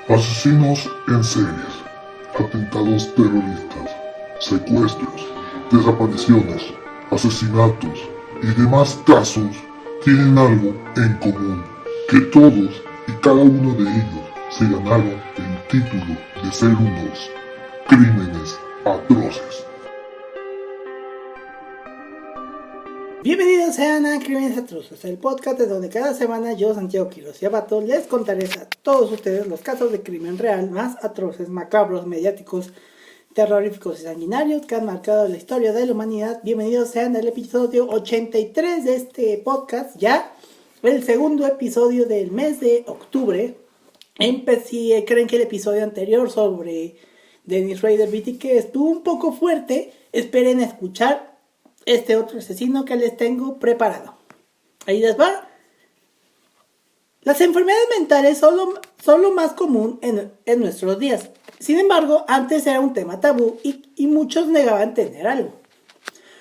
Asesinos en series, atentados terroristas, secuestros, desapariciones, asesinatos y demás casos tienen algo en común, que todos y cada uno de ellos se ganaron el título de ser unos crímenes atroces. Bienvenidos sean a Crímenes Atroces, el podcast de donde cada semana yo, Santiago Quiroz y Abato, les contaré a todos ustedes los casos de crimen real más atroces, macabros, mediáticos, terroríficos y sanguinarios que han marcado la historia de la humanidad. Bienvenidos sean al episodio 83 de este podcast, ya el segundo episodio del mes de octubre. Si creen que el episodio anterior sobre Dennis Rader BTK estuvo un poco fuerte, esperen a escuchar este otro asesino que les tengo preparado. Ahí les va. Las enfermedades mentales son lo más común en nuestros días. Sin embargo, antes era un tema tabú y muchos negaban tener algo.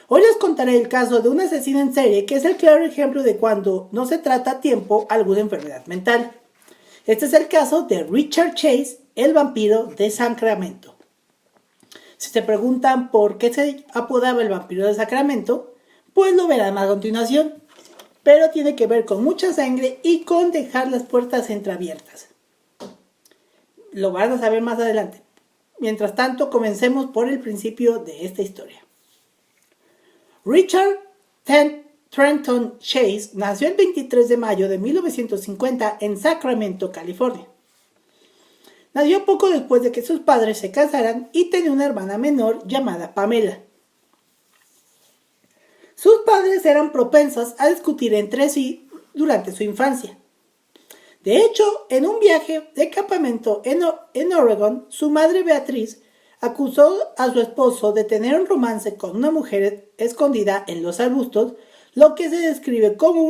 Hoy les contaré el caso de un asesino en serie que es el claro ejemplo de cuando no se trata a tiempo alguna enfermedad mental. Este es el caso de Richard Chase, el vampiro de Sacramento. Si se preguntan por qué se apodaba el vampiro de Sacramento, pues lo verán a continuación. Pero tiene que ver con mucha sangre y con dejar las puertas entreabiertas. Lo van a saber más adelante. Mientras tanto, comencemos por el principio de esta historia. Richard Trenton Chase nació el 23 de mayo de 1950 en Sacramento, California. Nació poco después de que sus padres se casaran y tenía una hermana menor llamada Pamela. Sus padres eran propensos a discutir entre sí durante su infancia. De hecho, en un viaje de campamento en Oregon, su madre Beatriz acusó a su esposo de tener un romance con una mujer escondida en los arbustos, lo que se describe como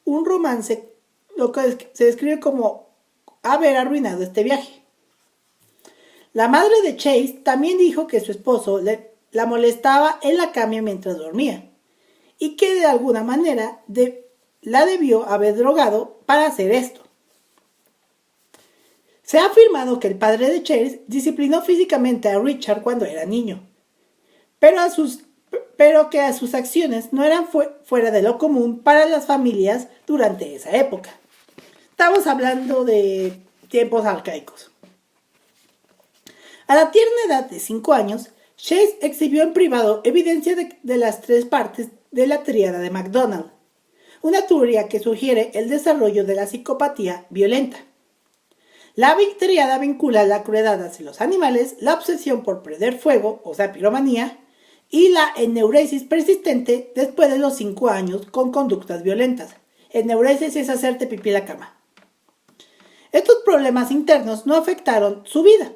un romance, lo que se describe como haber arruinado este viaje. La madre de Chase también dijo que su esposo la molestaba en la cama mientras dormía y que de alguna manera la debió haber drogado para hacer esto. Se ha afirmado que el padre de Chase disciplinó físicamente a Richard cuando era niño, pero que sus acciones no eran fuera de lo común para las familias durante esa época. Estamos hablando de tiempos arcaicos. A la tierna edad de 5 años, Chase exhibió en privado evidencia de las 3 partes de la tríada de McDonald, una teoría que sugiere el desarrollo de la psicopatía violenta. La tríada vincula la crueldad hacia los animales, la obsesión por prender fuego, o sea, piromanía, y la eneuresis persistente después de los 5 años con conductas violentas. Eneuresis es hacerte pipí en la cama. Estos problemas internos no afectaron su vida.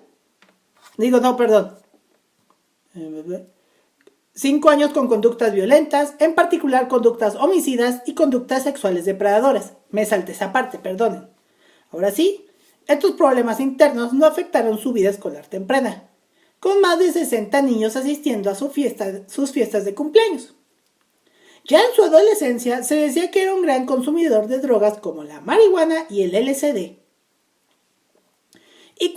5 años con conductas violentas, en particular conductas homicidas y conductas sexuales depredadoras. Me salté esa parte, perdonen. Ahora sí, estos problemas internos no afectaron su vida escolar temprana, con más de 60 niños asistiendo a sus fiestas de cumpleaños. Ya en su adolescencia se decía que era un gran consumidor de drogas como la marihuana y el LSD. Y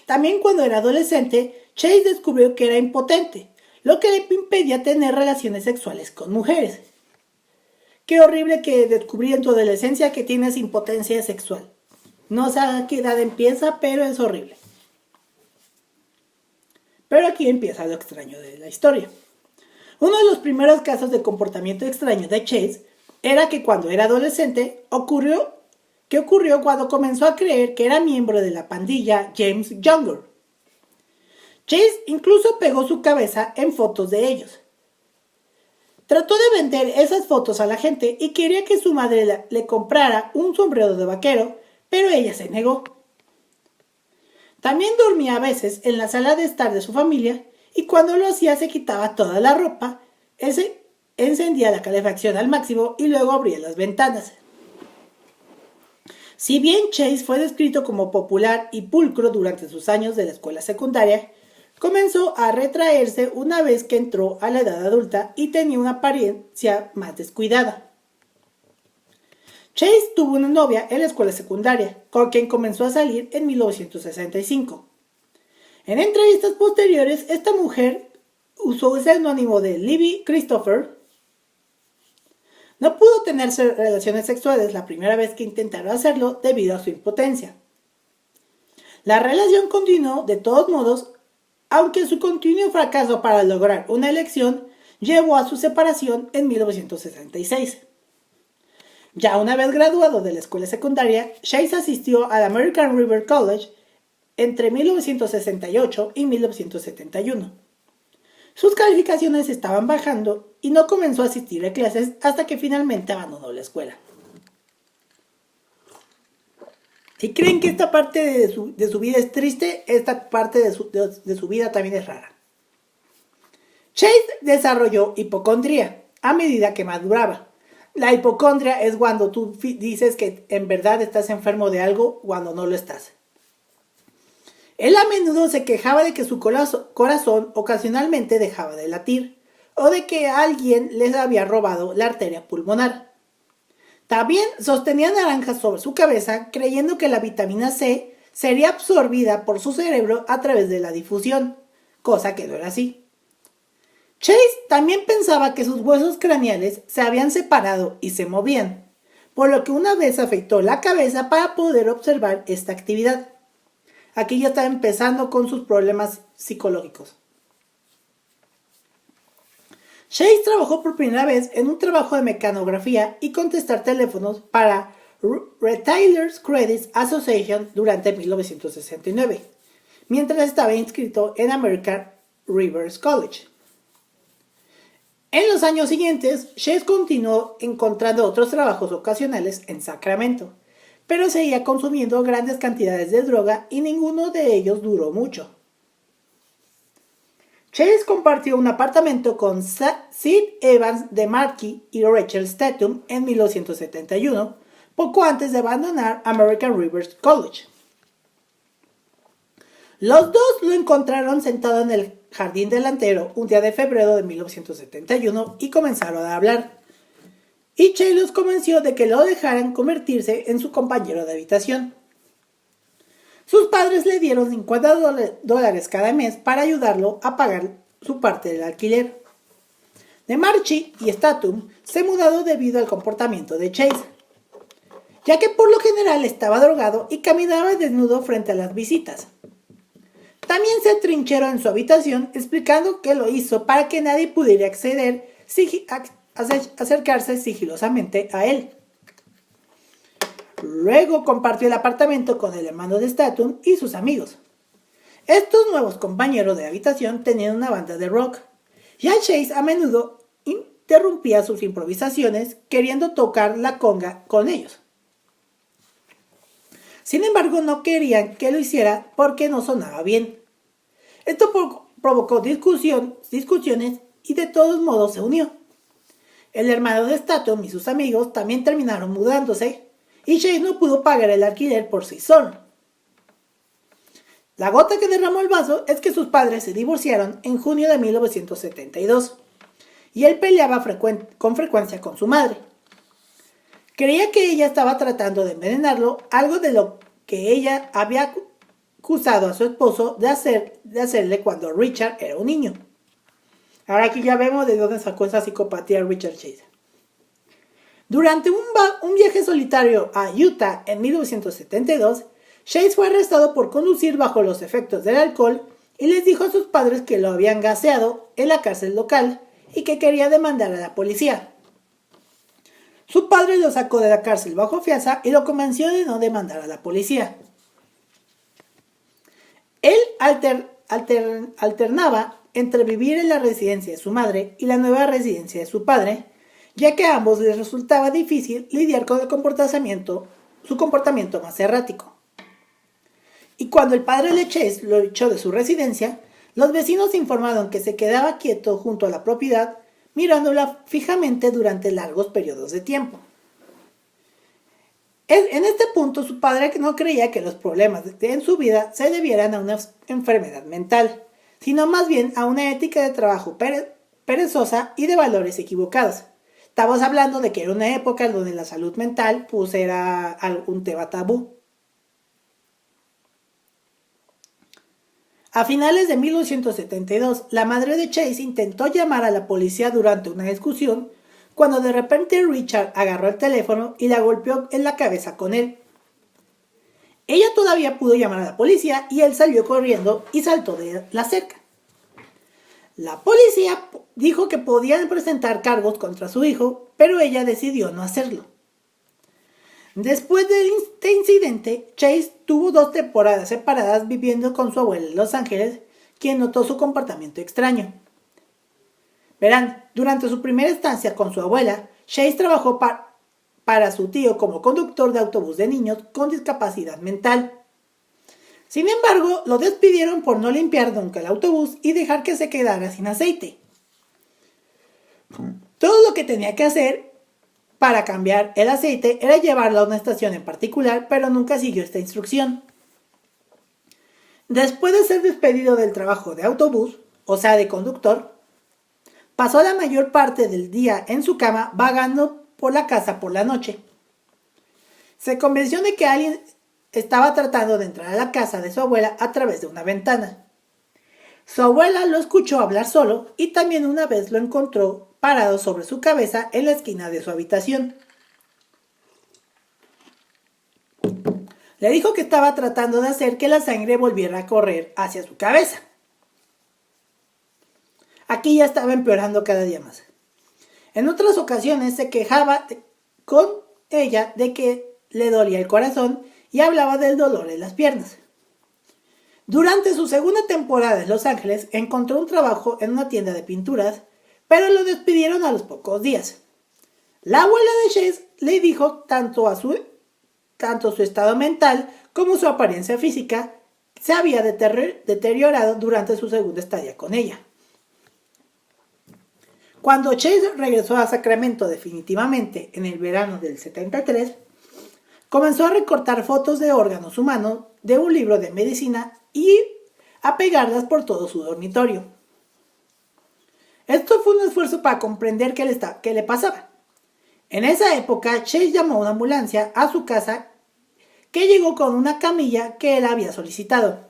también cuando era adolescente, Chase descubrió que era impotente, lo que le impedía tener relaciones sexuales con mujeres. Qué horrible que descubrí en tu adolescencia que tienes impotencia sexual. No sé a qué edad empieza, pero es horrible. Pero aquí empieza lo extraño de la historia. Uno de los primeros casos de comportamiento extraño de Chase era que cuando era adolescente ocurrió cuando comenzó a creer que era miembro de la pandilla James Younger. Chase incluso pegó su cabeza en fotos de ellos. Trató de vender esas fotos a la gente y quería que su madre le comprara un sombrero de vaquero, pero ella se negó. También dormía a veces en la sala de estar de su familia y cuando lo hacía se quitaba toda la ropa, encendía la calefacción al máximo y luego abría las ventanas. Si bien Chase fue descrito como popular y pulcro durante sus años de la escuela secundaria, comenzó a retraerse una vez que entró a la edad adulta y tenía una apariencia más descuidada. Chase tuvo una novia en la escuela secundaria, con quien comenzó a salir en 1965. En entrevistas posteriores, esta mujer usó el seudónimo de Libby Christopher. No pudo tener relaciones sexuales la primera vez que intentaron hacerlo debido a su impotencia. La relación continuó de todos modos, aunque su continuo fracaso para lograr una elección llevó a su separación en 1966. Ya una vez graduado de la escuela secundaria, Chase asistió al American River College entre 1968 y 1971. Sus calificaciones estaban bajando y no comenzó a asistir a clases hasta que finalmente abandonó la escuela. Si creen que esta parte de su vida es triste, esta parte de su vida también es rara. Chase desarrolló hipocondría a medida que maduraba. La hipocondria es cuando tú dices que en verdad estás enfermo de algo cuando no lo estás. Él a menudo se quejaba de que su corazón ocasionalmente dejaba de latir o de que alguien les había robado la arteria pulmonar. También sostenía naranjas sobre su cabeza creyendo que la vitamina C sería absorbida por su cerebro a través de la difusión, cosa que no era así. Chase también pensaba que sus huesos craneales se habían separado y se movían, por lo que una vez afeitó la cabeza para poder observar esta actividad. Aquí ya está empezando con sus problemas psicológicos. Chase trabajó por primera vez en un trabajo de mecanografía y contestar teléfonos para Retailers Credit Association durante 1969, mientras estaba inscrito en American River College. En los años siguientes, Chase continuó encontrando otros trabajos ocasionales en Sacramento, pero seguía consumiendo grandes cantidades de droga y ninguno de ellos duró mucho. Chase compartió un apartamento con Sid Evans de Markey y Rachel Statham en 1971, poco antes de abandonar American River College. Los dos lo encontraron sentado en el jardín delantero un día de febrero de 1971 y comenzaron a hablar. Y Chase los convenció de que lo dejaran convertirse en su compañero de habitación. Sus padres le dieron $50 cada mes para ayudarlo a pagar su parte del alquiler. DeMarchi y Statham se mudaron debido al comportamiento de Chase, ya que por lo general estaba drogado y caminaba desnudo frente a las visitas. También se atrincheró en su habitación explicando que lo hizo para que nadie pudiera acercarse sigilosamente a él. Luego compartió el apartamento con el hermano de Statham y sus amigos. Estos nuevos compañeros de habitación tenían una banda de rock, y a Chase a menudo interrumpía sus improvisaciones queriendo tocar la conga con ellos. Sin embargo, no querían que lo hiciera porque no sonaba bien. Esto provocó discusiones y de todos modos se unió. El hermano de Statham y sus amigos también terminaron mudándose, y Chase no pudo pagar el alquiler por sí solo. La gota que derramó el vaso es que sus padres se divorciaron en junio de 1972, y él peleaba con frecuencia con su madre. Creía que ella estaba tratando de envenenarlo, algo de lo que ella había acusado a su esposo de hacerle cuando Richard era un niño. Ahora aquí ya vemos de dónde sacó esa psicopatía Richard Chase. Durante un viaje solitario a Utah en 1972, Chase fue arrestado por conducir bajo los efectos del alcohol y les dijo a sus padres que lo habían gaseado en la cárcel local y que quería demandar a la policía. Su padre lo sacó de la cárcel bajo fianza y lo convenció de no demandar a la policía. Él alternaba entre vivir en la residencia de su madre y la nueva residencia de su padre, ya que a ambos les resultaba difícil lidiar con su comportamiento más errático. Y cuando el padre de Chase lo echó de su residencia, los vecinos informaron que se quedaba quieto junto a la propiedad, mirándola fijamente durante largos periodos de tiempo. En este punto, su padre no creía que los problemas en su vida se debieran a una enfermedad mental, sino más bien a una ética de trabajo perezosa y de valores equivocados. Estamos hablando de que era una época en donde la salud mental pues era un tema tabú. A finales de 1972, la madre de Chase intentó llamar a la policía durante una discusión, cuando de repente Richard agarró el teléfono y la golpeó en la cabeza con él. Ella todavía pudo llamar a la policía y él salió corriendo y saltó de la cerca. La policía dijo que podían presentar cargos contra su hijo, pero ella decidió no hacerlo. Después de este incidente, Chase tuvo 2 temporadas separadas viviendo con su abuela en Los Ángeles, quien notó su comportamiento extraño. Verán, durante su primera estancia con su abuela, Chase trabajó para su tío como conductor de autobús de niños con discapacidad mental. Sin embargo, lo despidieron por no limpiar nunca el autobús y dejar que se quedara sin aceite. Todo lo que tenía que hacer para cambiar el aceite era llevarlo a una estación en particular, pero nunca siguió esta instrucción. Después de ser despedido del trabajo de autobús, o sea de conductor, pasó la mayor parte del día en su cama vagando por la casa por la noche. Se convenció de que alguien estaba tratando de entrar a la casa de su abuela a través de una ventana. Su abuela lo escuchó hablar solo y también una vez lo encontró parado sobre su cabeza en la esquina de su habitación. Le dijo que estaba tratando de hacer que la sangre volviera a correr hacia su cabeza. Aquí ya estaba empeorando cada día más. En otras ocasiones se quejaba con ella de que le dolía el corazón y hablaba del dolor en las piernas. Durante su segunda temporada en Los Ángeles encontró un trabajo en una tienda de pinturas, pero lo despidieron a los pocos días. La abuela de Chase le dijo tanto su estado mental como su apariencia física se había deteriorado durante su segunda estadía con ella. Cuando Chase regresó a Sacramento definitivamente en el verano del 73, comenzó a recortar fotos de órganos humanos de un libro de medicina y a pegarlas por todo su dormitorio. Esto fue un esfuerzo para comprender qué le pasaba. En esa época, Chase llamó a una ambulancia a su casa que llegó con una camilla que él había solicitado.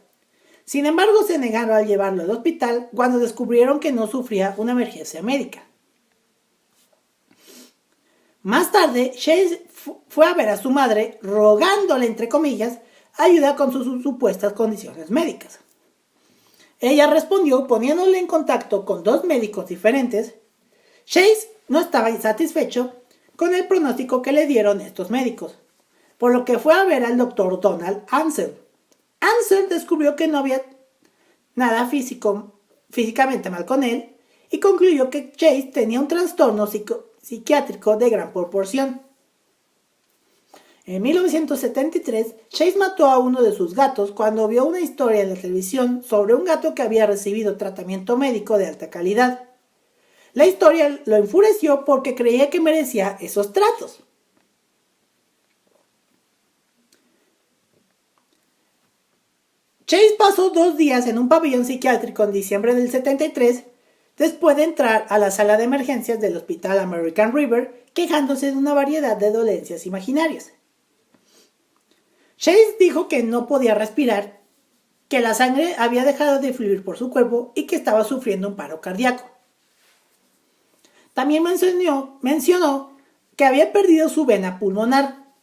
Sin embargo, se negaron a llevarlo al hospital cuando descubrieron que no sufría una emergencia médica. Más tarde, Chase fue a ver a su madre, rogándole, entre comillas, ayuda con sus supuestas condiciones médicas. Ella respondió poniéndole en contacto con 2 médicos diferentes. Chase no estaba insatisfecho con el pronóstico que le dieron estos médicos, por lo que fue a ver al doctor Donald Ansel. Ansel descubrió que no había nada físicamente mal con él y concluyó que Chase tenía un trastorno psiquiátrico de gran proporción. En 1973, Chase mató a uno de sus gatos cuando vio una historia en la televisión sobre un gato que había recibido tratamiento médico de alta calidad. La historia lo enfureció porque creía que merecía esos tratos. Chase pasó 2 días en un pabellón psiquiátrico en diciembre del 73, después de entrar a la sala de emergencias del Hospital American River, quejándose de una variedad de dolencias imaginarias. Chase dijo que no podía respirar, que la sangre había dejado de fluir por su cuerpo y que estaba sufriendo un paro cardíaco. También mencionó que había perdido su vena pulmonar.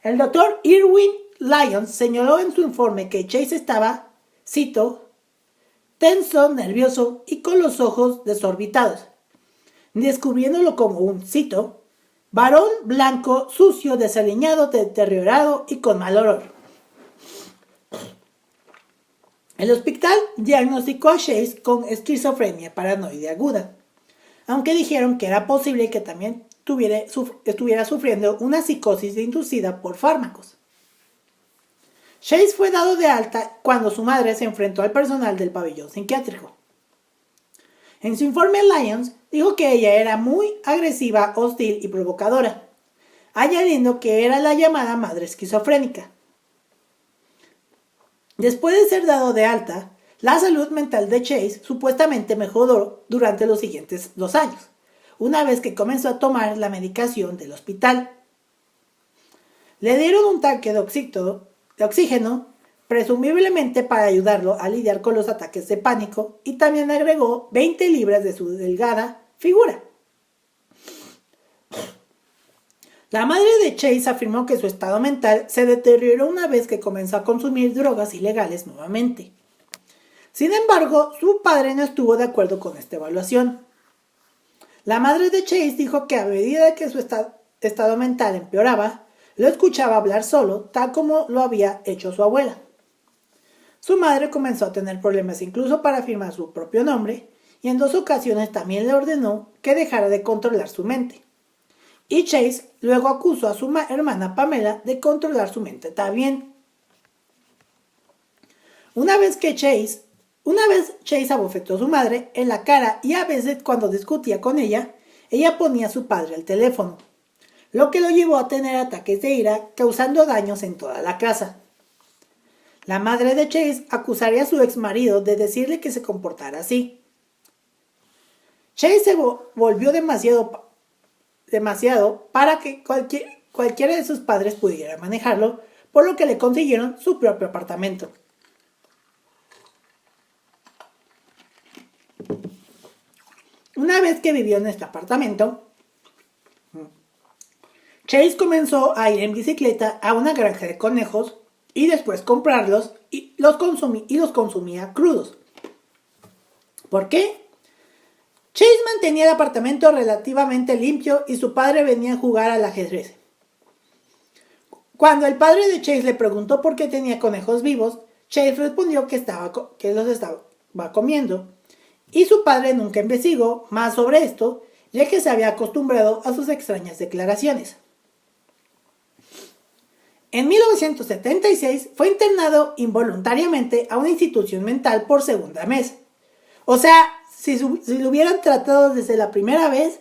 El doctor Irwin Lyons señaló en su informe que Chase estaba, cito, tenso, nervioso y con los ojos desorbitados, descubriéndolo como un, cito, varón blanco, sucio, desaliñado, deteriorado y con mal olor. El hospital diagnosticó a Chase con esquizofrenia paranoide aguda, aunque dijeron que era posible que también estuviera sufriendo una psicosis inducida por fármacos. Chase fue dado de alta cuando su madre se enfrentó al personal del pabellón psiquiátrico. En su informe, Lyons dijo que ella era muy agresiva, hostil y provocadora, añadiendo que era la llamada madre esquizofrénica. Después de ser dado de alta, la salud mental de Chase supuestamente mejoró durante los siguientes 2 años, una vez que comenzó a tomar la medicación del hospital. Le dieron un tanque de oxígeno, presumiblemente para ayudarlo a lidiar con los ataques de pánico, y también agregó 20 libras de su delgada figura. La madre de Chase afirmó que su estado mental se deterioró una vez que comenzó a consumir drogas ilegales nuevamente. Sin embargo, su padre no estuvo de acuerdo con esta evaluación. La madre de Chase dijo que a medida que su estado mental empeoraba, lo escuchaba hablar solo, tal como lo había hecho su abuela. Su madre comenzó a tener problemas incluso para afirmar su propio nombre, y en 2 ocasiones también le ordenó que dejara de controlar su mente. Y Chase luego acusó a su hermana Pamela de controlar su mente también. Una vez Chase abofeteó a su madre en la cara, y a veces cuando discutía con ella ponía a su padre al teléfono, lo que lo llevó a tener ataques de ira, causando daños en toda la casa. La madre de Chase acusaría a su exmarido de decirle que se comportara así. Chase se volvió demasiado para que cualquiera de sus padres pudiera manejarlo, por lo que le consiguieron su propio apartamento. Una vez que vivió en este apartamento, Chase comenzó a ir en bicicleta a una granja de conejos y después comprarlos y los consumía crudos. ¿Por qué? Chase mantenía el apartamento relativamente limpio y su padre venía a jugar al ajedrez. Cuando el padre de Chase le preguntó por qué tenía conejos vivos, Chase respondió que los estaba comiendo, y su padre nunca investigó más sobre esto, ya que se había acostumbrado a sus extrañas declaraciones. En 1976 fue internado involuntariamente a una institución mental por segunda vez. O sea, si lo hubieran tratado desde la primera vez,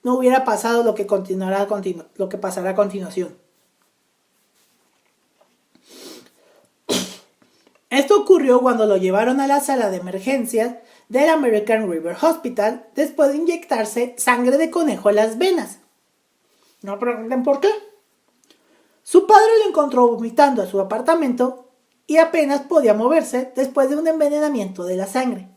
no hubiera pasado lo que pasará a continuación. Esto ocurrió cuando lo llevaron a la sala de emergencias del American River Hospital después de inyectarse sangre de conejo en las venas. No pregunten por qué. Su padre lo encontró vomitando a su apartamento y apenas podía moverse después de un envenenamiento de la sangre.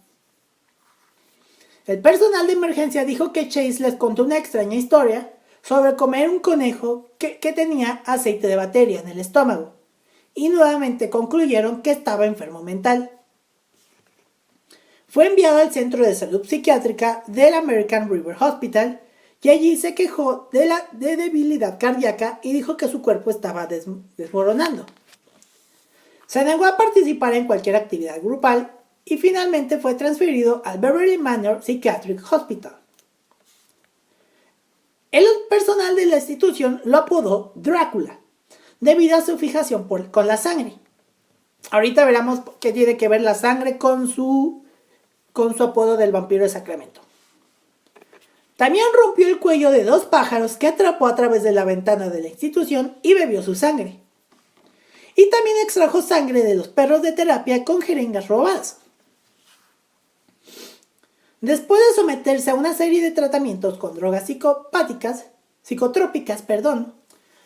El personal de emergencia dijo que Chase les contó una extraña historia sobre comer un conejo que tenía aceite de batería en el estómago, y nuevamente concluyeron que estaba enfermo mental. Fue enviado al centro de salud psiquiátrica del American River Hospital y allí se quejó de debilidad cardíaca y dijo que su cuerpo estaba desmoronando. Se negó a participar en cualquier actividad grupal y finalmente fue transferido al Beverly Manor Psychiatric Hospital. El personal de la institución lo apodó Drácula, debido a su fijación con la sangre. Ahorita veremos qué tiene que ver la sangre con su apodo del vampiro de Sacramento. También rompió el cuello de 2 pájaros que atrapó a través de la ventana de la institución y bebió su sangre. Y también extrajo sangre de los perros de terapia con jeringas robadas. Después de someterse a una serie de tratamientos con drogas psicotrópicas,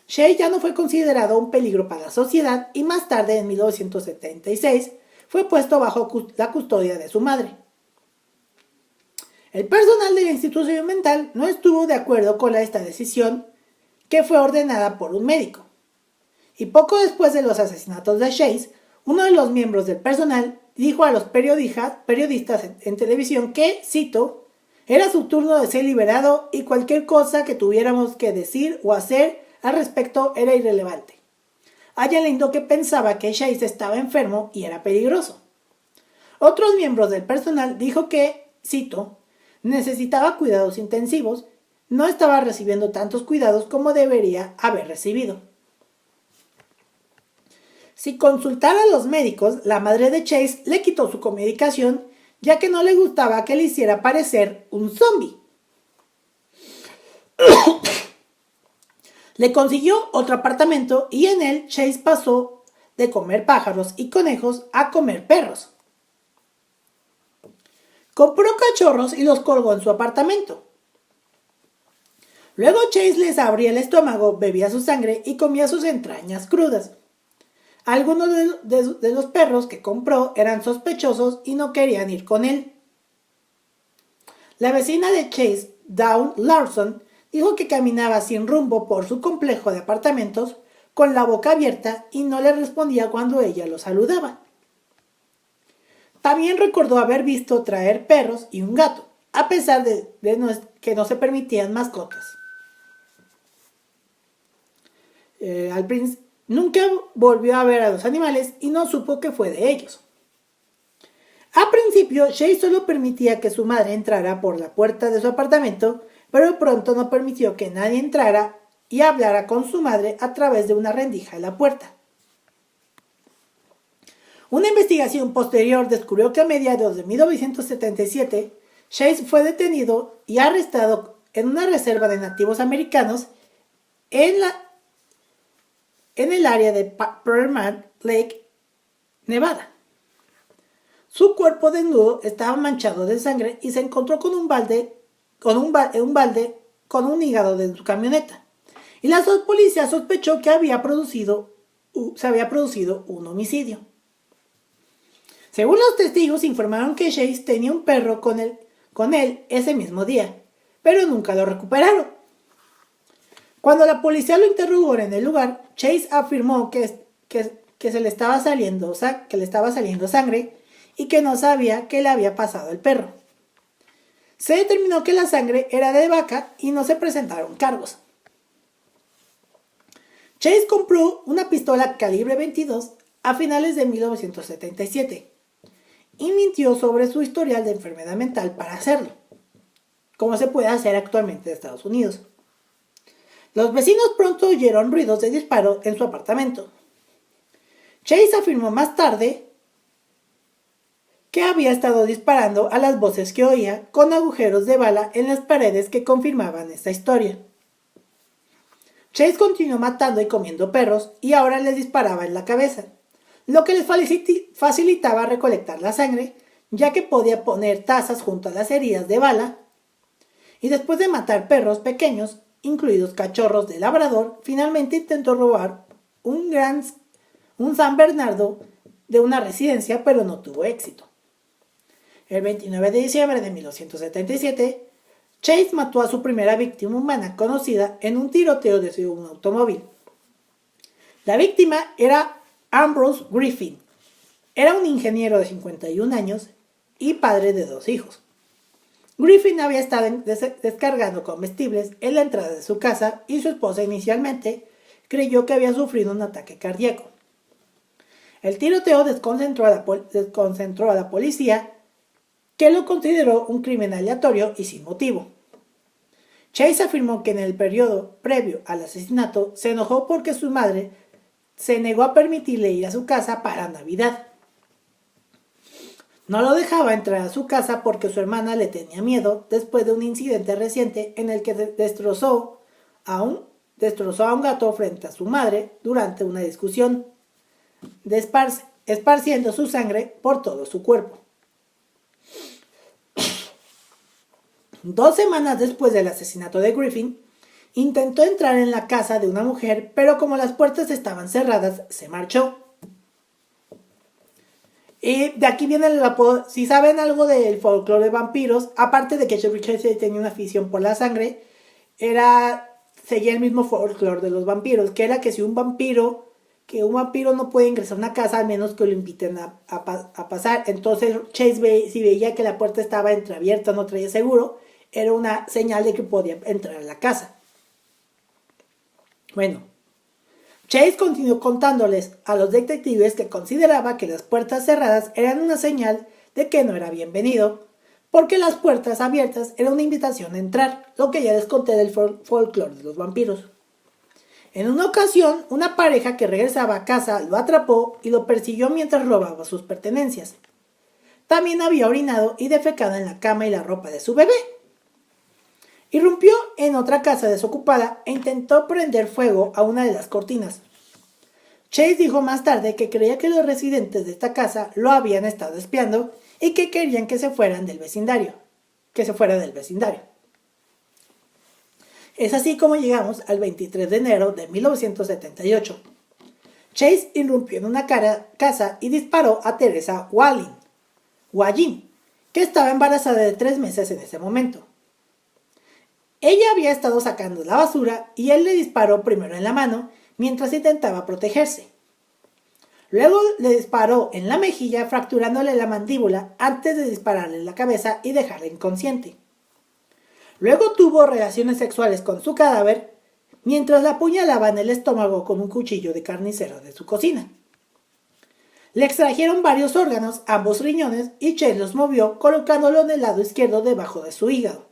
Chase ya no fue considerado un peligro para la sociedad y más tarde, en 1976, fue puesto bajo la custodia de su madre. El personal de la institución mental no estuvo de acuerdo con esta decisión, que fue ordenada por un médico. Y poco después de los asesinatos de Chase, uno de los miembros del personal dijo a los periodistas en televisión que, cito, era su turno de ser liberado y cualquier cosa que tuviéramos que decir o hacer al respecto era irrelevante. Añadiendo que pensaba que Chase estaba enfermo y era peligroso. Otros miembros del personal dijo que, cito, necesitaba cuidados intensivos, no estaba recibiendo tantos cuidados como debería haber recibido. Sin consultar a los médicos, la madre de Chase le quitó su medicación, ya que no le gustaba que le hiciera parecer un zombie. Le consiguió otro apartamento y en él Chase pasó de comer pájaros y conejos a comer perros. Compró cachorros y los colgó en su apartamento. Luego Chase les abría el estómago, bebía su sangre y comía sus entrañas crudas. Algunos de los perros que compró eran sospechosos y no querían ir con él. La vecina de Chase, Dawn Larson, dijo que caminaba sin rumbo por su complejo de apartamentos con la boca abierta y no le respondía cuando ella lo saludaba. También recordó haber visto traer perros y un gato, a pesar de que no se permitían mascotas. Nunca volvió a ver a los animales y no supo qué fue de ellos. A principio, Chase solo permitía que su madre entrara por la puerta de su apartamento, pero pronto no permitió que nadie entrara y hablara con su madre a través de una rendija de la puerta. Una investigación posterior descubrió que a mediados de 1977, Chase fue detenido y arrestado en una reserva de nativos americanos en el área de Pearl Lake, Nevada. Su cuerpo desnudo estaba manchado de sangre y se encontró con un balde con un hígado de su camioneta. Y la policía sospechó que se había producido un homicidio. Según los testigos, informaron que Chase tenía un perro con él ese mismo día, pero nunca lo recuperaron. Cuando la policía lo interrogó en el lugar, Chase afirmó que le estaba saliendo sangre y que no sabía qué le había pasado al perro. Se determinó que la sangre era de vaca y no se presentaron cargos. Chase compró una pistola calibre 22 a finales de 1977 y mintió sobre su historial de enfermedad mental para hacerlo, como se puede hacer actualmente en Estados Unidos. Los vecinos pronto oyeron ruidos de disparo en su apartamento. Chase afirmó más tarde que había estado disparando a las voces que oía con agujeros de bala en las paredes que confirmaban esta historia. Chase continuó matando y comiendo perros y ahora les disparaba en la cabeza, lo que les facilitaba recolectar la sangre, ya que podía poner tazas junto a las heridas de bala. Y después de matar perros pequeños, incluidos cachorros de labrador, finalmente intentó robar un San Bernardo de una residencia, pero no tuvo éxito. El 29 de diciembre de 1977, Chase mató a su primera víctima humana conocida en un tiroteo desde un automóvil. La víctima era Ambrose Griffin. Era un ingeniero de 51 años y padre de 2 hijos. Griffin había estado descargando comestibles en la entrada de su casa y su esposa inicialmente creyó que había sufrido un ataque cardíaco. El tiroteo desconcentró a la policía, que lo consideró un crimen aleatorio y sin motivo. Chase afirmó que en el periodo previo al asesinato se enojó porque su madre se negó a permitirle ir a su casa para Navidad. No lo dejaba entrar a su casa porque su hermana le tenía miedo después de un incidente reciente en el que destrozó a un gato frente a su madre durante una discusión, esparciendo su sangre por todo su cuerpo. 2 semanas después del asesinato de Griffin, intentó entrar en la casa de una mujer, pero como las puertas estaban cerradas, se marchó. Y de aquí viene el apodo. Si saben algo del folclore de vampiros, aparte de que Chevy Chase tenía una afición por la sangre, seguía el mismo folclore de los vampiros, que era que si un vampiro no puede ingresar a una casa al menos que lo inviten a pasar. Entonces Chase si veía que la puerta estaba entreabierta, no traía seguro, era una señal de que podía entrar a la casa. Bueno, Chase continuó contándoles a los detectives que consideraba que las puertas cerradas eran una señal de que no era bienvenido, porque las puertas abiertas eran una invitación a entrar, lo que ya les conté del folclore de los vampiros. En una ocasión, una pareja que regresaba a casa lo atrapó y lo persiguió mientras robaba sus pertenencias. También había orinado y defecado en la cama y la ropa de su bebé. Irrumpió en otra casa desocupada e intentó prender fuego a una de las cortinas. Chase dijo más tarde que creía que los residentes de esta casa lo habían estado espiando y que querían que se fuera del vecindario. Es así como llegamos al 23 de enero de 1978. Chase irrumpió en una casa y disparó a Teresa Wallin, que estaba embarazada de 3 meses en ese momento. Ella había estado sacando la basura y él le disparó primero en la mano mientras intentaba protegerse. Luego le disparó en la mejilla fracturándole la mandíbula antes de dispararle en la cabeza y dejarla inconsciente. Luego tuvo relaciones sexuales con su cadáver mientras la apuñalaba en el estómago con un cuchillo de carnicero de su cocina. Le extrajeron varios órganos, ambos riñones, y Chase los movió colocándolo en el lado izquierdo debajo de su hígado.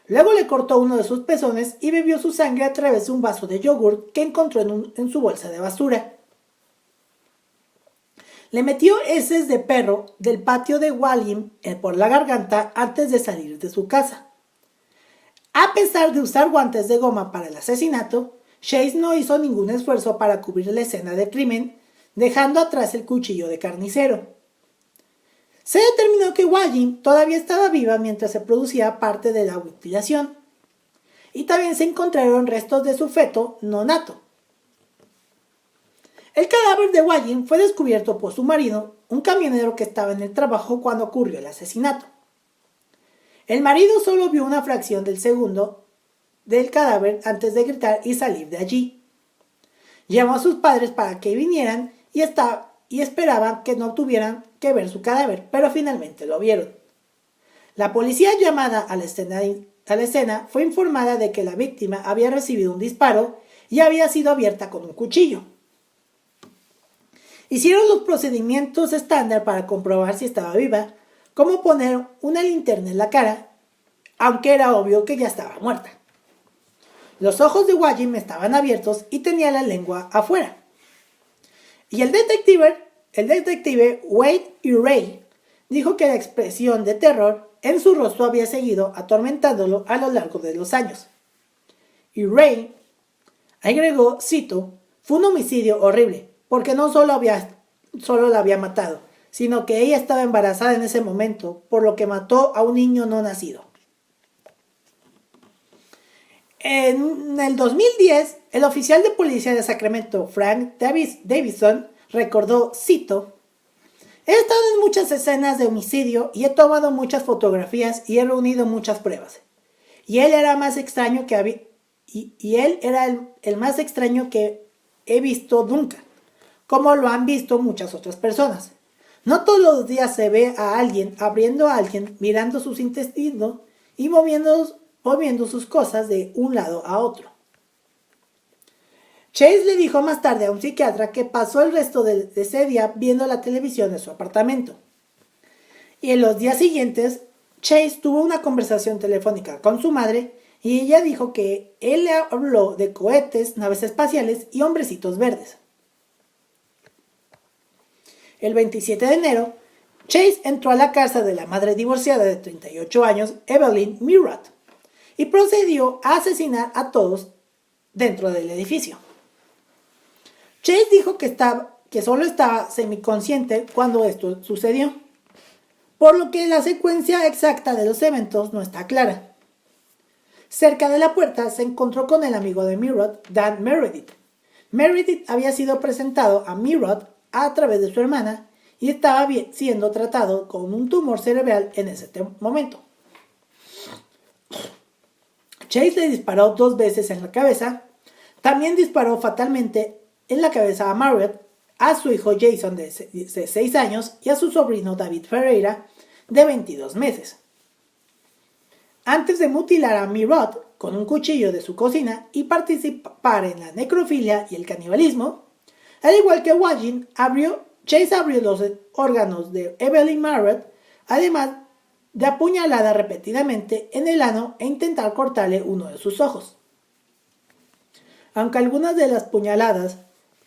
Luego le cortó uno de sus pezones y bebió su sangre a través de un vaso de yogur que encontró en su bolsa de basura. Le metió heces de perro del patio de Wallin por la garganta antes de salir de su casa. A pesar de usar guantes de goma para el asesinato, Chase no hizo ningún esfuerzo para cubrir la escena del crimen, dejando atrás el cuchillo de carnicero. Se determinó que Wallin todavía estaba viva mientras se producía parte de la mutilación, y también se encontraron restos de su feto no nato. El cadáver de Wallin fue descubierto por su marido, un camionero que estaba en el trabajo cuando ocurrió el asesinato. El marido solo vio una fracción del segundo del cadáver antes de gritar y salir de allí. Llamó a sus padres para que vinieran y esperaban que no tuvieran que ver su cadáver, pero finalmente lo vieron. La policía llamada a la escena fue informada de que la víctima había recibido un disparo y había sido abierta con un cuchillo. Hicieron los procedimientos estándar para comprobar si estaba viva, como poner una linterna en la cara, aunque era obvio que ya estaba muerta. Los ojos de Wallin estaban abiertos y tenía la lengua afuera. Y el detective Wade E. Ray dijo que la expresión de terror en su rostro había seguido atormentándolo a lo largo de los años. Y Ray agregó, cito, fue un homicidio horrible, porque no solo la había matado, sino que ella estaba embarazada en ese momento, por lo que mató a un niño no nacido. En el 2010, el oficial de policía de Sacramento, Frank Davison, recordó, cito, he estado en muchas escenas de homicidio y he tomado muchas fotografías y he reunido muchas pruebas. Y él era más extraño que él era el más extraño que he visto nunca, como lo han visto muchas otras personas. No todos los días se ve a alguien abriendo a alguien, mirando sus intestinos y moviendo sus cosas de un lado a otro. Chase le dijo más tarde a un psiquiatra que pasó el resto de ese día viendo la televisión en su apartamento. Y en los días siguientes, Chase tuvo una conversación telefónica con su madre y ella dijo que él le habló de cohetes, naves espaciales y hombrecitos verdes. El 27 de enero, Chase entró a la casa de la madre divorciada de 38 años, Evelyn Murad, y procedió a asesinar a todos dentro del edificio. Chase dijo que solo estaba semiconsciente cuando esto sucedió, por lo que la secuencia exacta de los eventos no está clara. Cerca de la puerta se encontró con el amigo de Murad, Dan Meredith. Meredith había sido presentado a Murad a través de su hermana y estaba siendo tratado con un tumor cerebral en ese momento. Chase le disparó 2 veces en la cabeza. También disparó fatalmente en la cabeza a Marriott, a su hijo Jason de 6 años y a su sobrino David Ferreira de 22 meses. Antes de mutilar a Murad con un cuchillo de su cocina y participar en la necrofilia y el canibalismo, al igual que Wallin, Chase abrió los órganos de Evelyn Marriott, además de apuñalada repetidamente en el ano e intentar cortarle uno de sus ojos. Aunque algunas de las puñaladas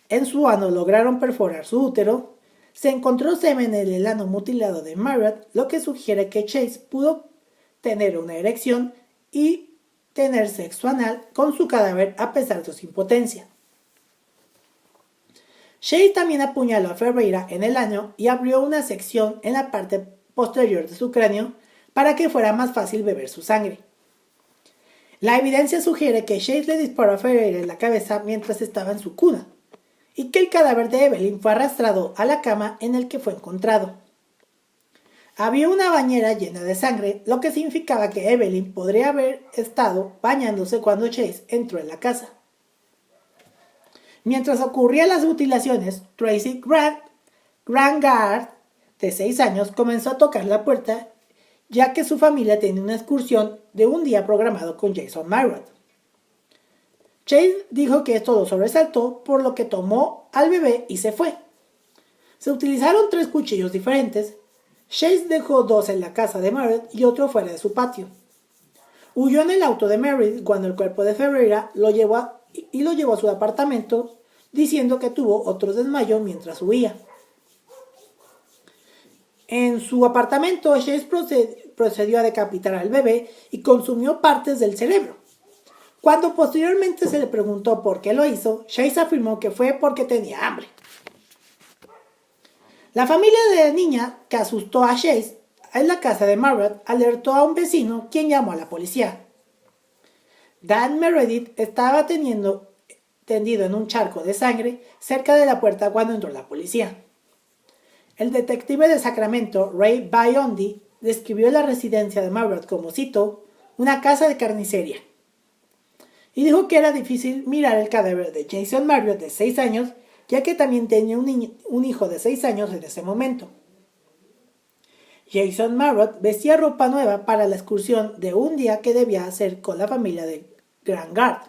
en su ano lograron perforar su útero, se encontró semen en el ano mutilado de Marriott, lo que sugiere que Chase pudo tener una erección y tener sexo anal con su cadáver a pesar de su impotencia. Chase también apuñaló a Ferreira en el ano y abrió una sección en la parte posterior de su cráneo para que fuera más fácil beber su sangre. La evidencia sugiere que Chase le disparó a Ferreira en la cabeza mientras estaba en su cuna y que el cadáver de Evelyn fue arrastrado a la cama en el que fue encontrado. Había una bañera llena de sangre, lo que significaba que Evelyn podría haber estado bañándose cuando Chase entró en la casa. Mientras ocurrían las mutilaciones, Tracy Grangard, de 6 años, comenzó a tocar la puerta, ya que su familia tenía una excursión de un día programado con Jason Myrod. Chase dijo que esto lo sobresaltó, por lo que tomó al bebé y se fue. Se utilizaron 3 cuchillos diferentes. Chase dejó 2 en la casa de Merritt y otro fuera de su patio. Huyó en el auto de Merritt cuando el cuerpo de Ferreira lo llevó a su apartamento, diciendo que tuvo otro desmayo mientras huía. En su apartamento, Chase procedió a decapitar al bebé y consumió partes del cerebro. Cuando posteriormente se le preguntó por qué lo hizo, Chase afirmó que fue porque tenía hambre. La familia de la niña, que asustó a Chase en la casa de Margaret, alertó a un vecino, quien llamó a la policía. Dan Meredith estaba tendido en un charco de sangre cerca de la puerta cuando entró la policía. El detective de Sacramento, Ray Biondi, describió la residencia de Margaret como, cito, una casa de carnicería. Y dijo que era difícil mirar el cadáver de Jason Marriott de 6 años, ya que también tenía un hijo de 6 años en ese momento. Jason Marriott vestía ropa nueva para la excursión de un día que debía hacer con la familia de Grangard.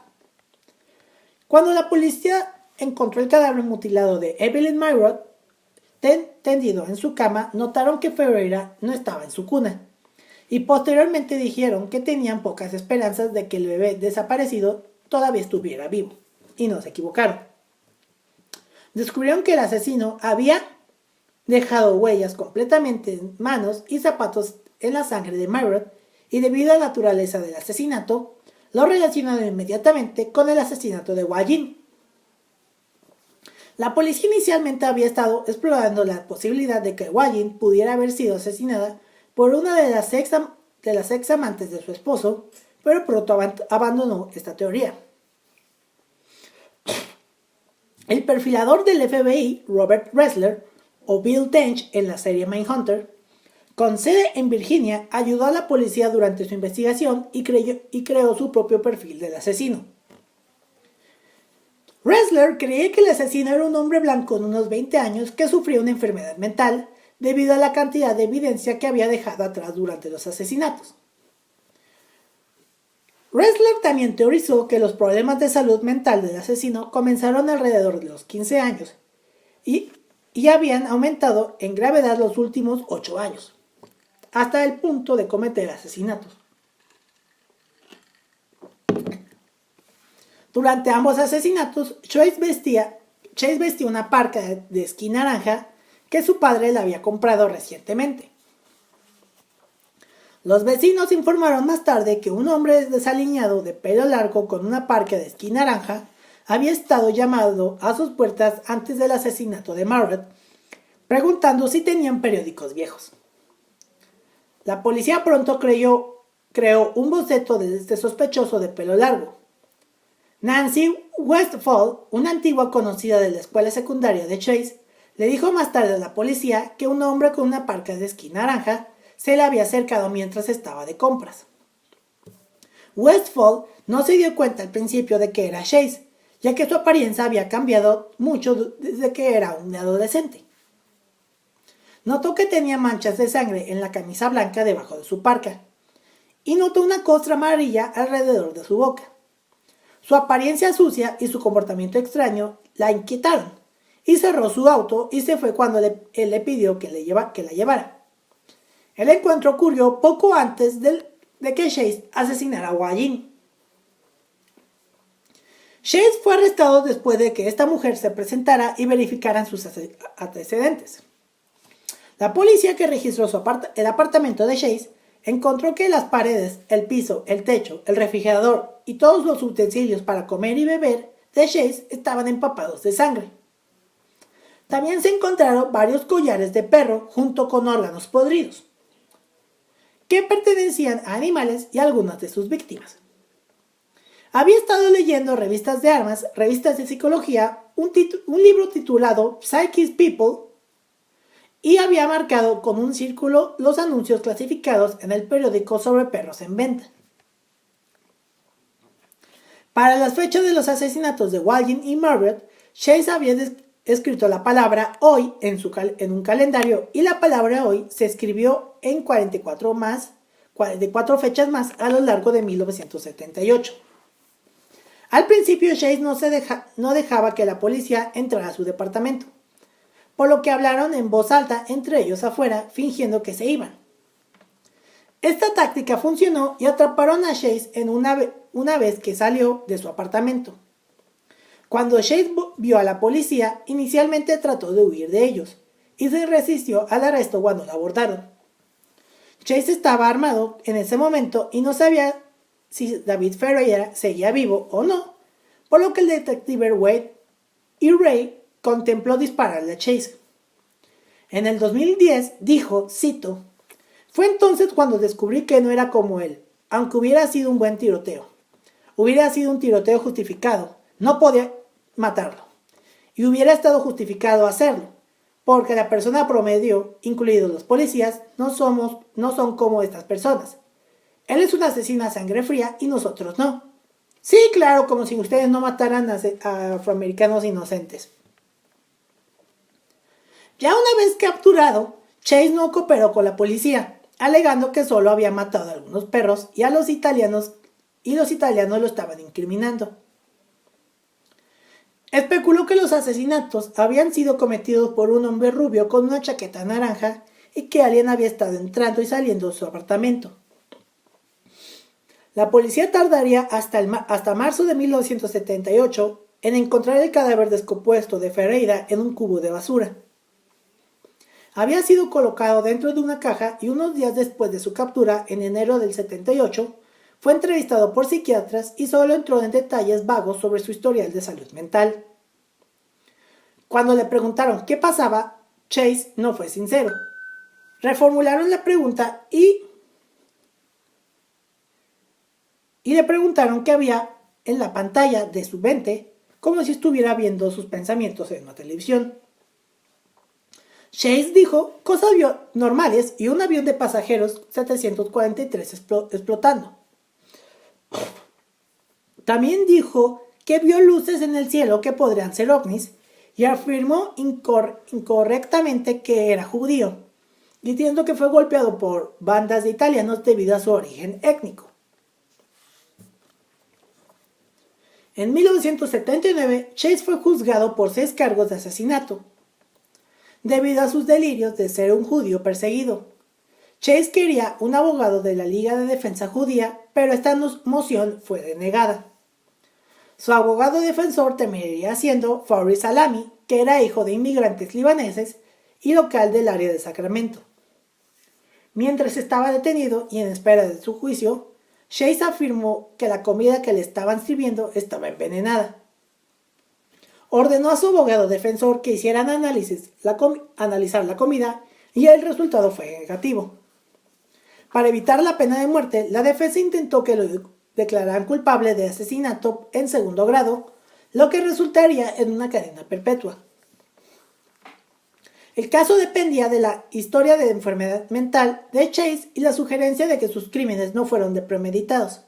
Cuando la policía encontró el cadáver mutilado de Evelyn Marriott tendido en su cama, notaron que Ferreira no estaba en su cuna, y posteriormente dijeron que tenían pocas esperanzas de que el bebé desaparecido todavía estuviera vivo, y no se equivocaron. Descubrieron que el asesino había dejado huellas completamente en manos y zapatos en la sangre de Marriott, y debido a la naturaleza del asesinato, lo relacionaron inmediatamente con el asesinato de Wajin. La policía inicialmente había estado explorando la posibilidad de que Wajin pudiera haber sido asesinada por una de las ex amantes de su esposo, pero pronto abandonó esta teoría. El perfilador del FBI, Robert Ressler, o Bill Tench en la serie Mindhunter, con sede en Virginia, ayudó a la policía durante su investigación y creó su propio perfil del asesino. Ressler creía que el asesino era un hombre blanco de unos 20 años que sufría una enfermedad mental debido a la cantidad de evidencia que había dejado atrás durante los asesinatos. Ressler también teorizó que los problemas de salud mental del asesino comenzaron alrededor de los 15 años y habían aumentado en gravedad los últimos 8 años, hasta el punto de cometer asesinatos. Durante ambos asesinatos, Chase vestía una parca de esquí naranja que su padre le había comprado recientemente. Los vecinos informaron más tarde que un hombre desaliñado de pelo largo con una parca de esquí naranja había estado llamando a sus puertas antes del asesinato de Margaret, preguntando si tenían periódicos viejos. La policía pronto creó un boceto de este sospechoso de pelo largo. Nancy Westfall, una antigua conocida de la escuela secundaria de Chase, le dijo más tarde a la policía que un hombre con una parca de esquí naranja se le había acercado mientras estaba de compras. Westfall no se dio cuenta al principio de que era Chase, ya que su apariencia había cambiado mucho desde que era un adolescente. Notó que tenía manchas de sangre en la camisa blanca debajo de su parca, y notó una costra amarilla alrededor de su boca. Su apariencia sucia y su comportamiento extraño la inquietaron, y cerró su auto y se fue cuando él le pidió que la llevara. El encuentro ocurrió poco antes de que Chase asesinara a Wajin. Chase fue arrestado después de que esta mujer se presentara y verificaran sus antecedentes. La policía que registró el apartamento de Chase encontró que las paredes, el piso, el techo, el refrigerador y todos los utensilios para comer y beber de Chase estaban empapados de sangre. También se encontraron varios collares de perro junto con órganos podridos, que pertenecían a animales y a algunas de sus víctimas. Había estado leyendo revistas de armas, revistas de psicología, un libro titulado Psychic People y había marcado con un círculo los anuncios clasificados en el periódico sobre perros en venta. Para las fechas de los asesinatos de Walding y Margaret, Chase había escrito la palabra hoy en un calendario y la palabra hoy se escribió en 44 fechas más a lo largo de 1978. Al principio Chase no dejaba que la policía entrara a su departamento, por lo que hablaron en voz alta entre ellos afuera, fingiendo que se iban. Esta táctica funcionó y atraparon a Chase en una vez que salió de su apartamento. Cuando Chase vio a la policía, inicialmente trató de huir de ellos y se resistió al arresto cuando lo abordaron. Chase estaba armado en ese momento y no sabía si David Ferreira seguía vivo o no, por lo que el detective Wade y Ray contempló dispararle a Chase. En el 2010 dijo, cito, «Fue entonces cuando descubrí que no era como él, aunque hubiera sido un buen tiroteo. Hubiera sido un tiroteo justificado, no podía matarlo. Y hubiera estado justificado hacerlo, porque la persona promedio, incluidos los policías, no son como estas personas. Él es un asesino a sangre fría y nosotros no. Sí, claro, como si ustedes no mataran a afroamericanos inocentes». Ya una vez capturado, Chase no cooperó con la policía, alegando que solo había matado a algunos perros y los italianos lo estaban incriminando. Especuló que los asesinatos habían sido cometidos por un hombre rubio con una chaqueta naranja y que alguien había estado entrando y saliendo de su apartamento. La policía tardaría hasta marzo de 1978 en encontrar el cadáver descompuesto de Ferreira en un cubo de basura. Había sido colocado dentro de una caja y unos días después de su captura, en enero del 78, fue entrevistado por psiquiatras y solo entró en detalles vagos sobre su historial de salud mental. Cuando le preguntaron qué pasaba, Chase no fue sincero. Reformularon la pregunta y le preguntaron qué había en la pantalla de su mente, como si estuviera viendo sus pensamientos en una televisión. Chase dijo cosas normales y un avión de pasajeros 743 explotando. También dijo que vio luces en el cielo que podrían ser ovnis y afirmó incorrectamente que era judío, diciendo que fue golpeado por bandas de italianos debido a su origen étnico. En 1979, Chase fue juzgado por 6 cargos de asesinato, debido a sus delirios de ser un judío perseguido. Chase quería un abogado de la Liga de Defensa Judía, pero esta moción fue denegada. Su abogado defensor terminaría siendo Faris Salami, que era hijo de inmigrantes libaneses y local del área de Sacramento. Mientras estaba detenido y en espera de su juicio, Chase afirmó que la comida que le estaban sirviendo estaba envenenada. Ordenó a su abogado defensor que hicieran analizar la comida y el resultado fue negativo. Para evitar la pena de muerte, la defensa intentó que lo declararan culpable de asesinato en segundo grado, lo que resultaría en una cadena perpetua. El caso dependía de la historia de enfermedad mental de Chase y la sugerencia de que sus crímenes no fueron premeditados.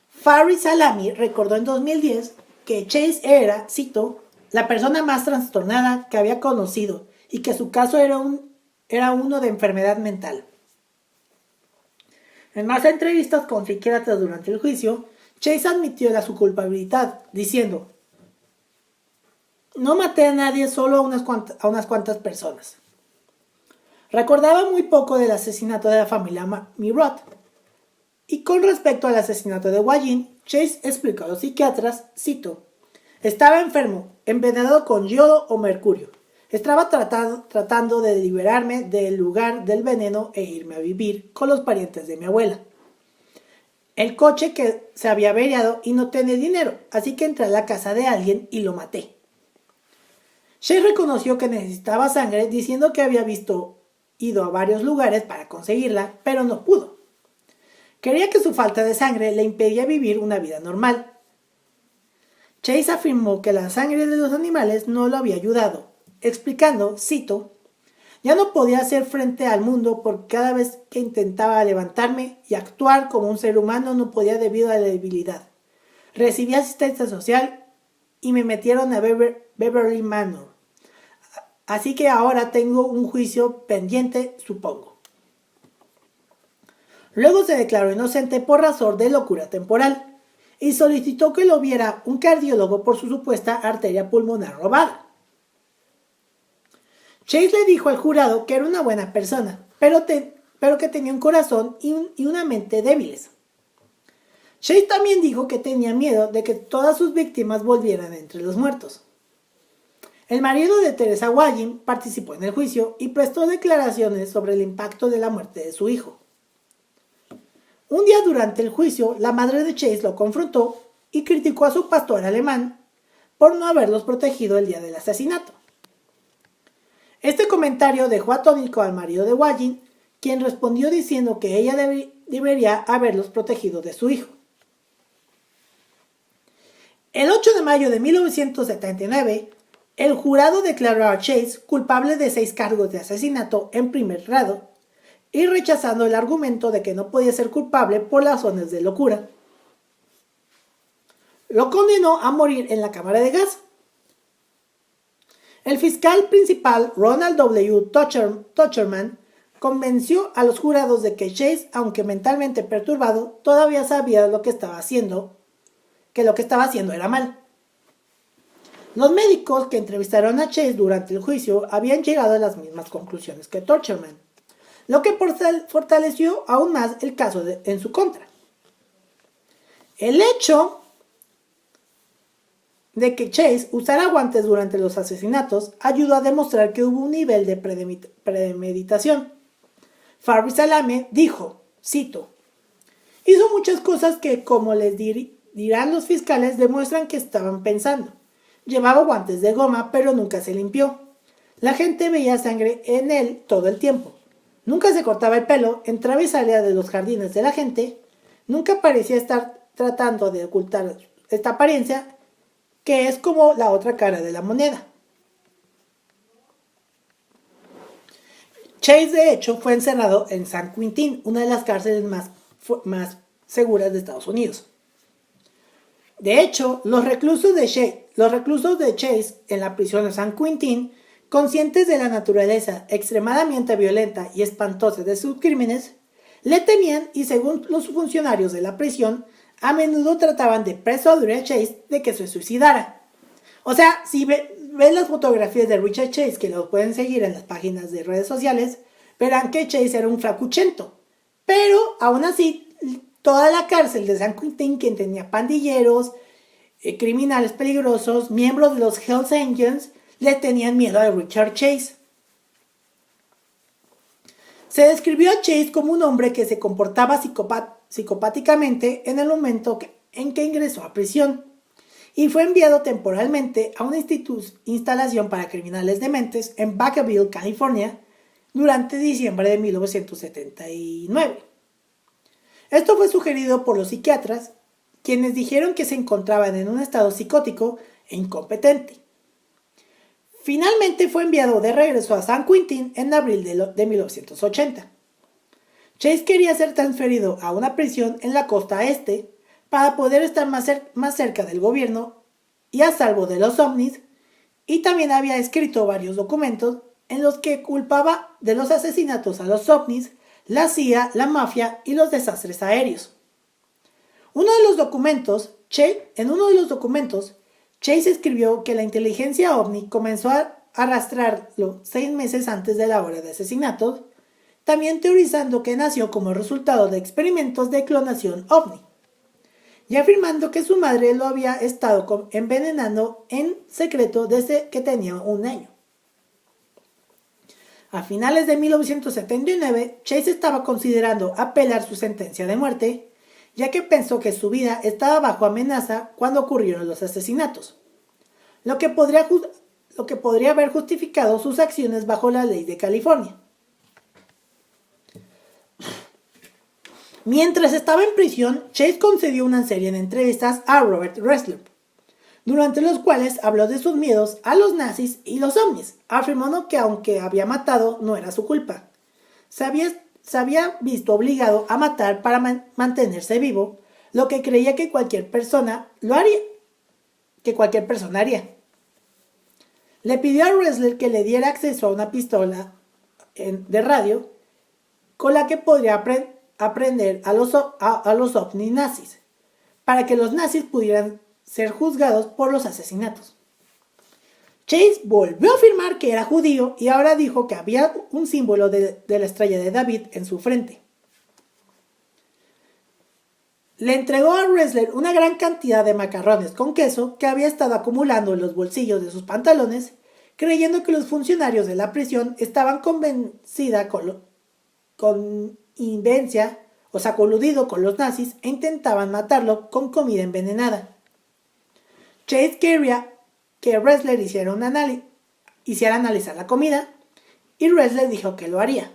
Faris Salami recordó en 2010 que Chase era, cito, la persona más trastornada que había conocido y que su caso era uno de enfermedad mental. En más entrevistas con psiquiatras durante el juicio, Chase admitió su culpabilidad, diciendo, no maté a nadie, solo a unas cuantas personas. Recordaba muy poco del asesinato de la familia Mirot. Y con respecto al asesinato de Walding, Chase explicó a los psiquiatras, cito, estaba enfermo, envenenado con yodo o mercurio. Estaba tratando de liberarme del lugar del veneno e irme a vivir con los parientes de mi abuela. El coche que se había averiado y no tenía dinero, así que entré a la casa de alguien y lo maté. Chase reconoció que necesitaba sangre, diciendo que había ido a varios lugares para conseguirla, pero no pudo. Creía que su falta de sangre le impedía vivir una vida normal. Chase afirmó que la sangre de los animales no lo había ayudado, explicando, cito, ya no podía hacer frente al mundo porque cada vez que intentaba levantarme y actuar como un ser humano no podía debido a la debilidad. Recibí asistencia social y me metieron a Beverly Manor. Así que ahora tengo un juicio pendiente, supongo. Luego se declaró inocente por razón de locura temporal y solicitó que lo viera un cardiólogo por su supuesta arteria pulmonar robada. Chase le dijo al jurado que era una buena persona, pero que tenía un corazón y una mente débiles. Chase también dijo que tenía miedo de que todas sus víctimas volvieran entre los muertos. El marido de Teresa Wallin participó en el juicio y prestó declaraciones sobre el impacto de la muerte de su hijo. Un día durante el juicio, la madre de Chase lo confrontó y criticó a su pastor alemán por no haberlos protegido el día del asesinato. Este comentario dejó atónito al marido de Wallin, quien respondió diciendo que ella debería haberlos protegido de su hijo. El 8 de mayo de 1979, el jurado declaró a Chase culpable de 6 cargos de asesinato en primer grado y rechazando el argumento de que no podía ser culpable por razones de locura. Lo condenó a morir en la cámara de gas. El fiscal principal Ronald W. Tucherman convenció a los jurados de que Chase, aunque mentalmente perturbado, todavía sabía lo que estaba haciendo, que lo que estaba haciendo era mal. Los médicos que entrevistaron a Chase durante el juicio habían llegado a las mismas conclusiones que Tucherman, lo que fortaleció aún más el caso en su contra. El hecho de que Chase usara guantes durante los asesinatos ayudó a demostrar que hubo un nivel de premeditación. Fabrice Salame dijo, cito, hizo muchas cosas que, como les dirán los fiscales, demuestran que estaban pensando. Llevaba guantes de goma, pero nunca se limpió. La gente veía sangre en él todo el tiempo. Nunca se cortaba el pelo, entraba y salía de los jardines de la gente. Nunca parecía estar tratando de ocultar esta apariencia, que es como la otra cara de la moneda. Chase, de hecho, fue encerrado en San Quentin, una de las cárceles más seguras de Estados Unidos. De hecho, los reclusos de Chase en la prisión de San Quentin, conscientes de la naturaleza extremadamente violenta y espantosa de sus crímenes, le temían y, según los funcionarios de la prisión, a menudo trataban de persuadir a Chase de que se suicidara. O sea, si ven las fotografías de Richard Chase, que lo pueden seguir en las páginas de redes sociales, verán que Chase era un flacuchento. Pero, aún así, toda la cárcel de San Quentin, que tenía pandilleros, criminales peligrosos, miembros de los Hells Angels, le tenían miedo a Richard Chase. Se describió a Chase como un hombre que se comportaba psicopáticamente en el momento en que ingresó a prisión y fue enviado temporalmente a una instalación para criminales dementes en Vacaville, California, durante diciembre de 1979. Esto fue sugerido por los psiquiatras, quienes dijeron que se encontraban en un estado psicótico e incompetente. Finalmente fue enviado de regreso a San Quentin en abril de 1980. Chase quería ser transferido a una prisión en la costa este para poder estar más cerca del gobierno y a salvo de los ovnis, y también había escrito varios documentos en los que culpaba de los asesinatos a los ovnis, la CIA, la mafia y los desastres aéreos. En uno de los documentos, Chase escribió que la inteligencia ovni comenzó a arrastrarlo 6 meses antes de la hora de asesinato, también teorizando que nació como resultado de experimentos de clonación ovni, y afirmando que su madre lo había estado envenenando en secreto desde que tenía 1 año. A finales de 1979, Chase estaba considerando apelar su sentencia de muerte, ya que pensó que su vida estaba bajo amenaza cuando ocurrieron los asesinatos, lo que podría haber justificado sus acciones bajo la ley de California. Mientras estaba en prisión, Chase concedió una serie de entrevistas a Robert Ressler, durante los cuales habló de sus miedos a los nazis y los ovnis, afirmando que aunque había matado, no era su culpa. Se había visto obligado a matar para mantenerse vivo, lo que creía que cualquier persona haría. Le pidió a Ressler que le diera acceso a una pistola de radio con la que podría aprender a los ovnis nazis, para que los nazis pudieran ser juzgados por los asesinatos. Chase volvió a afirmar que era judío y ahora dijo que había un símbolo de la estrella de David en su frente. Le entregó a Ressler una gran cantidad de macarrones con queso que había estado acumulando en los bolsillos de sus pantalones, creyendo que los funcionarios de la prisión estaban coludido con los nazis e intentaban matarlo con comida envenenada. Chase quería que Ressler hiciera analizar la comida y Ressler dijo que lo haría,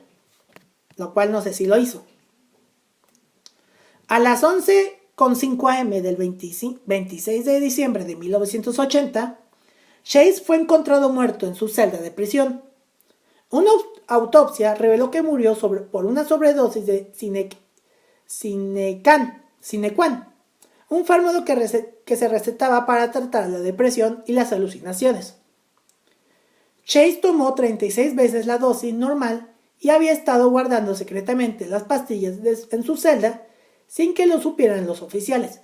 lo cual no sé si lo hizo. A las 11:05 am del 26 de diciembre de 1980, Chase fue encontrado muerto en su celda de prisión. Una autopsia reveló que murió por una sobredosis de Cinecan, un fármaco que se recetaba para tratar la depresión y las alucinaciones. Chase tomó 36 veces la dosis normal y había estado guardando secretamente las pastillas en su celda sin que lo supieran los oficiales.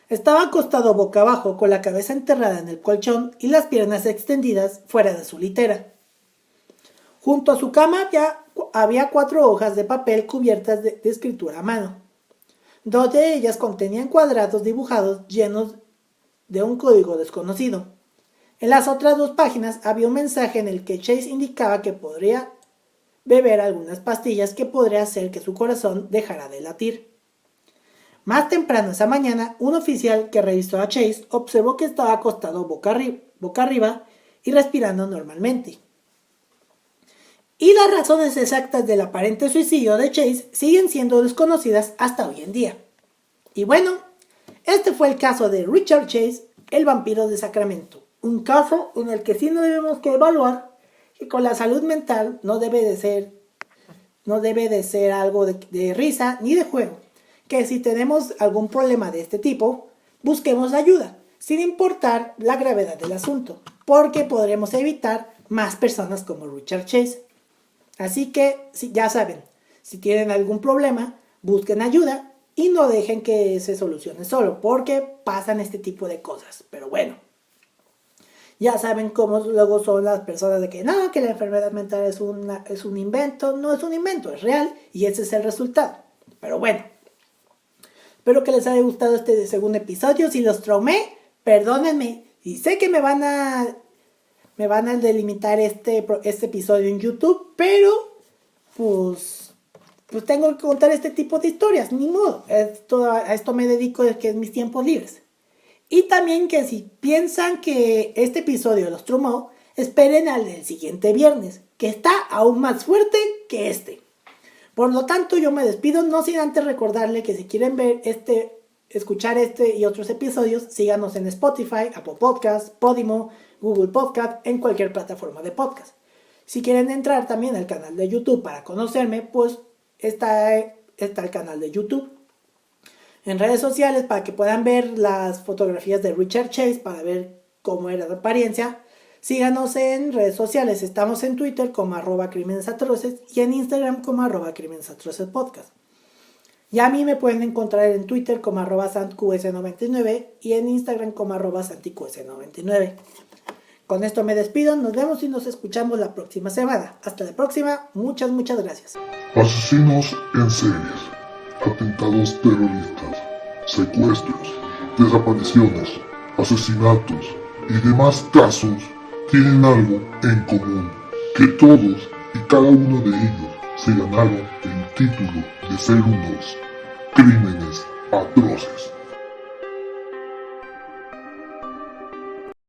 Estaba acostado boca abajo con la cabeza enterrada en el colchón y las piernas extendidas fuera de su litera. Junto a su cama había 4 hojas de papel cubiertas de escritura a mano. 2 de ellas contenían cuadrados dibujados llenos de un código desconocido. En las otras 2 páginas había un mensaje en el que Chase indicaba que podría beber algunas pastillas que podría hacer que su corazón dejara de latir. Más temprano esa mañana, un oficial que revisó a Chase observó que estaba acostado boca arriba y respirando normalmente. Y las razones exactas del aparente suicidio de Chase siguen siendo desconocidas hasta hoy en día. Y bueno, este fue el caso de Richard Chase, el vampiro de Sacramento. Un caso en el que sí no debemos que evaluar que con la salud mental no debe de ser algo de risa ni de juego. Que si tenemos algún problema de este tipo, busquemos ayuda, sin importar la gravedad del asunto, porque podremos evitar más personas como Richard Chase. Así que, ya saben, si tienen algún problema, busquen ayuda y no dejen que se solucione solo, porque pasan este tipo de cosas. Pero bueno, ya saben cómo luego son las personas de que no, que la enfermedad mental es un invento. No es un invento, es real y ese es el resultado. Pero bueno, espero que les haya gustado este segundo episodio. Si los traumé, perdónenme. Y sé que me van a delimitar este episodio en YouTube, pero pues tengo que contar este tipo de historias, ni modo. A esto me dedico que es mis tiempos libres. Y también que si piensan que este episodio los traumó, esperen al del siguiente viernes, que está aún más fuerte que este. Por lo tanto, yo me despido, no sin antes recordarle que si quieren ver escuchar este y otros episodios, síganos en Spotify, Apple Podcasts, Podimo, Google Podcast, en cualquier plataforma de podcast. Si quieren entrar también al canal de YouTube para conocerme, pues está el canal de YouTube. En redes sociales, para que puedan ver las fotografías de Richard Chase, para ver cómo era la apariencia, síganos en redes sociales. Estamos en Twitter como @crimenesatroces y en Instagram como @crimenesatrocespodcast. Y a mí me pueden encontrar en Twitter como @santqs99 y en Instagram como @santiqs99. Con esto me despido, nos vemos y nos escuchamos la próxima semana. Hasta la próxima, muchas gracias. Asesinos en series, atentados terroristas, secuestros, desapariciones, asesinatos y demás casos tienen algo en común, que todos y cada uno de ellos se ganaron el título de ser unos crímenes atroces.